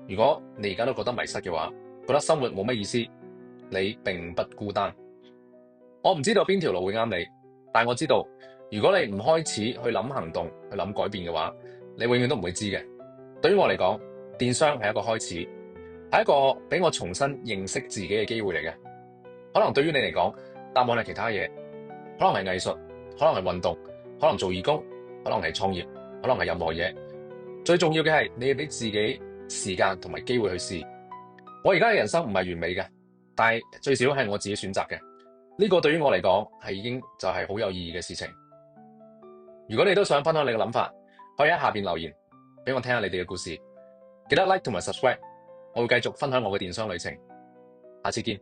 如果你而家都覺得迷失嘅話，覺得生活冇乜意思，你並不孤單。我唔知道邊條路會啱你，但我知道，如果你唔開始去諗行動、去諗改變嘅話，你永遠都唔會知嘅。對於我嚟講，電商係一個開始，係一個俾我重新認識自己嘅機會嚟嘅。可能對於你嚟講，答案係其他嘢，可能係藝術，可能係運動，可能做義工，可能係創業，可能係任何嘢。最重要嘅係你要俾自己時間同埋機會去試。我而家嘅人生唔係完美嘅，但係最少係我自己選擇嘅。呢個對於我嚟講係已經就係好有意義嘅事情。如果你都想分享你嘅諗法，可以喺下邊留言俾我聽下你哋嘅故事。記得 like 同埋 subscribe，我會繼續分享我嘅電商旅程。下次見。